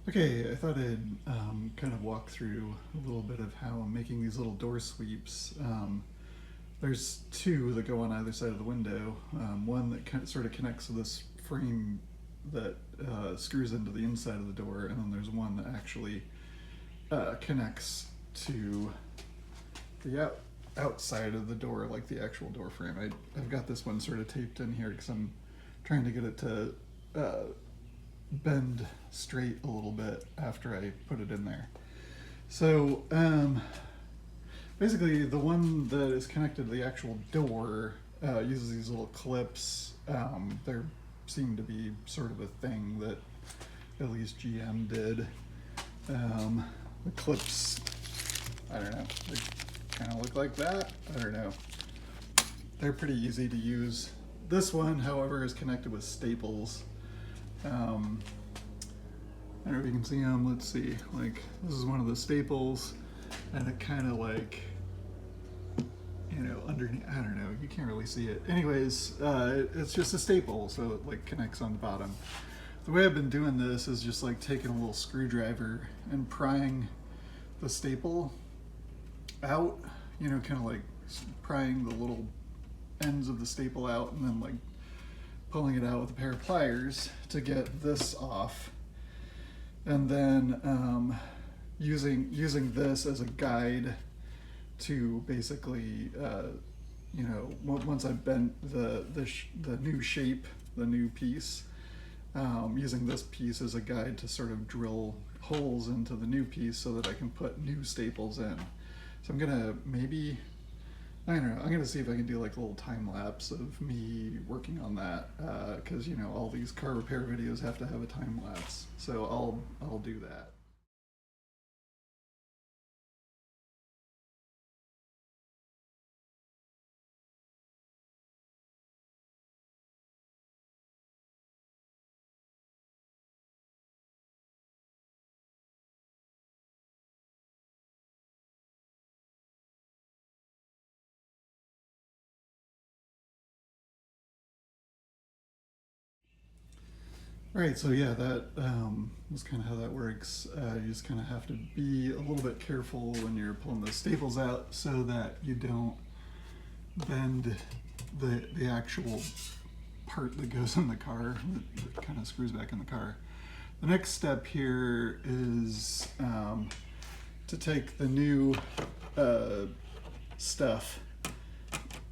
Okay, I thought I'd kind of walk through a little bit of how I'm making these little door sweeps. There's two that go on either side of the window. One that kind of sort of connects to this frame that screws into the inside of the door, and then there's one that actually connects to the outside of the door, like the actual door frame. I've got this one sort of taped in here because I'm trying to get it to bend straight a little bit after I put it in there. So basically the one that is connected to the actual door uses these little clips. There seem to be sort of a thing that at least GM did. The clips, I don't know, they kind of look like that. I don't know. They're pretty easy to use. This one, however, is connected with staples. I don't know if you can see them. Let's see. Like, this is one of the staples, and it kind of like, underneath. I don't know. You can't really see it. Anyways, it's just a staple, so it like connects on the bottom. The way I've been doing this is just like taking a little screwdriver and prying the staple out. Kind of like prying the little ends of the staple out, and then like pulling it out with a pair of pliers to get this off, and then using this as a guide to basically once I've bent the new shape, the new piece, using this piece as a guide to sort of drill holes into the new piece so that I can put new staples in. So I'm gonna maybe, I don't know, I'm gonna see if I can do like a little time lapse of me working on that, because all these car repair videos have to have a time lapse. So I'll do that. Right, so yeah, that was kind of how that works. You just kind of have to be a little bit careful when you're pulling the staples out so that you don't bend the actual part that goes in the car, that kind of screws back in the car. The next step here is to take the new stuff,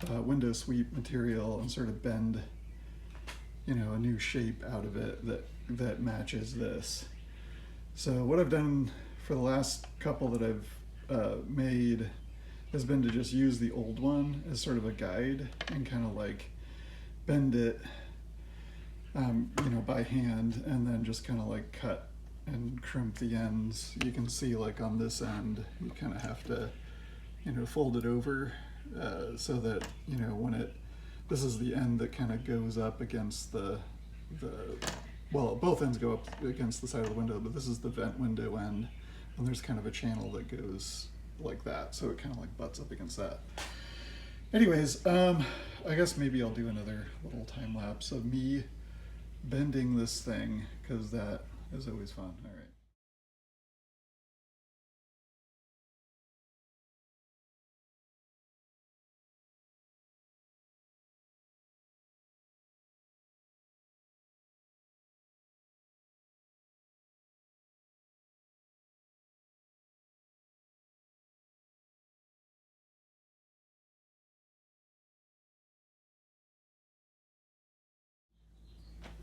window sweep material, and sort of bend a new shape out of it that matches this. So what I've done for the last couple that I've made has been to just use the old one as sort of a guide and kind of like bend it by hand, and then just kind of like cut and crimp the ends. You can see like on this end you kind of have to fold it over so that when this is the end that kind of goes up against the well, both ends go up against the side of the window, but this is the vent window end, and there's kind of a channel that goes like that, so it kind of like butts up against that. Anyways, I guess maybe I'll do another little time lapse of me bending this thing, because that is always fun. All right.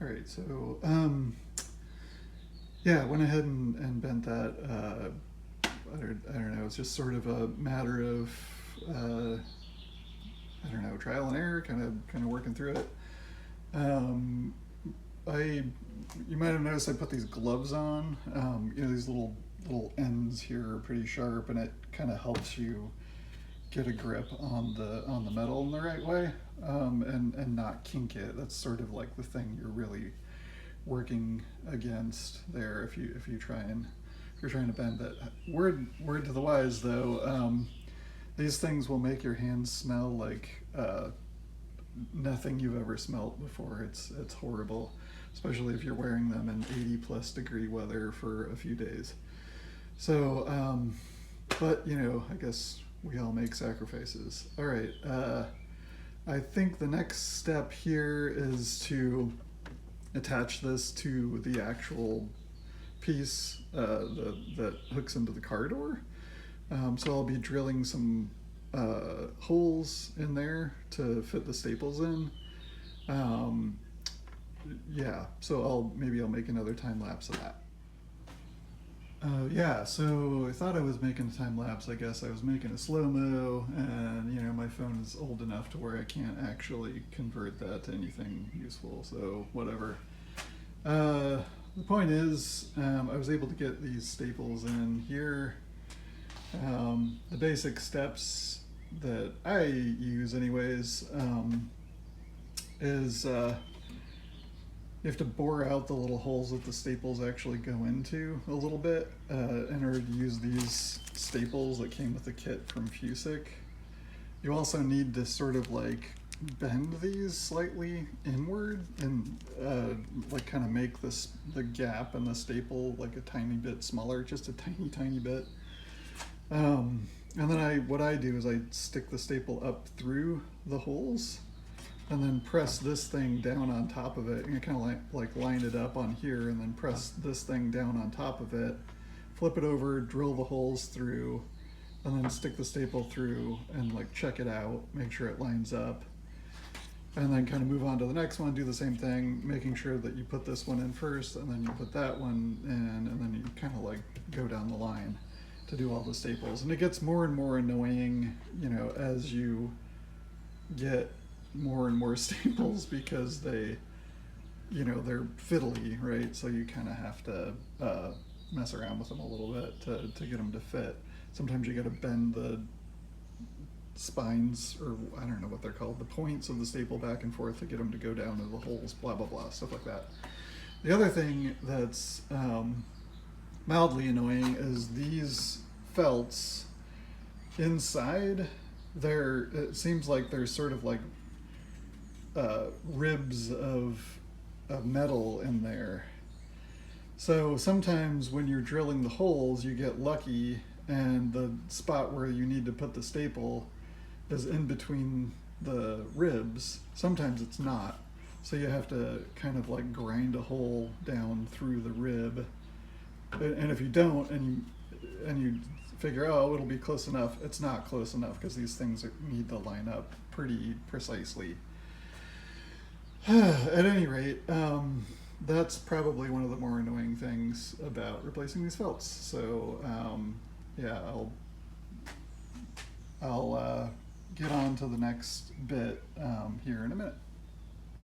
All right, so yeah, I went ahead and bent that. I don't know. It's just sort of a matter of I don't know, trial and error, kind of working through it. Um, I You might have noticed I put these gloves on. These little ends here are pretty sharp, and it kind of helps you get a grip on the metal in the right way, and not kink it. That's sort of like the thing you're really working against there if you're trying to bend it. Word to the wise though, these things will make your hands smell like nothing you've ever smelt before. It's horrible. especially if you're wearing them in 80+ degree weather for a few days. So, but you know, I guess we all make sacrifices. All right. I think the next step here is to attach this to the actual piece that hooks into the car door. So I'll be drilling some holes in there to fit the staples in. Yeah, so maybe I'll make another time lapse of that. Yeah, so I thought I was making a time lapse. I guess I was making a slow-mo, and you know, my phone is old enough to where I can't actually convert that to anything useful, so whatever. The point is, I was able to get these staples in here. The basic steps that I use anyways, is you have to bore out the little holes that the staples actually go into a little bit in order to use these staples that came with the kit from Fusick. You also need to sort of like bend these slightly inward and like kind of make the gap in the staple like a tiny bit smaller, just a tiny bit. And then what I do is I stick the staple up through the holes and then press this thing down on top of it, and you kind of like line it up on here and then press this thing down on top of it, flip it over, drill the holes through, and then stick the staple through and like check it out, make sure it lines up, and then kind of move on to the next one, do the same thing, making sure that you put this one in first and then you put that one in, and then you kind of like go down the line to do all the staples. And it gets more and more annoying, you know, as you get more and more staples, because they, you know, they're fiddly, right? So you kind of have to mess around with them a little bit to get them to fit. Sometimes you got to bend the spines, or I don't know what they're called, the points of the staple back and forth to get them to go down to the holes, blah, blah, blah, stuff like that. The other thing that's mildly annoying is these felts inside. It seems like there's sort of like ribs of metal in there. So sometimes when you're drilling the holes, you get lucky and the spot where you need to put the staple is in between the ribs. Sometimes it's not. So you have to kind of like grind a hole down through the rib. And if you don't, and you figure, oh, it'll be close enough, it's not close enough, because these things need to line up pretty precisely. At any rate, that's probably one of the more annoying things about replacing these felts. So yeah, I'll get on to the next bit here in a minute.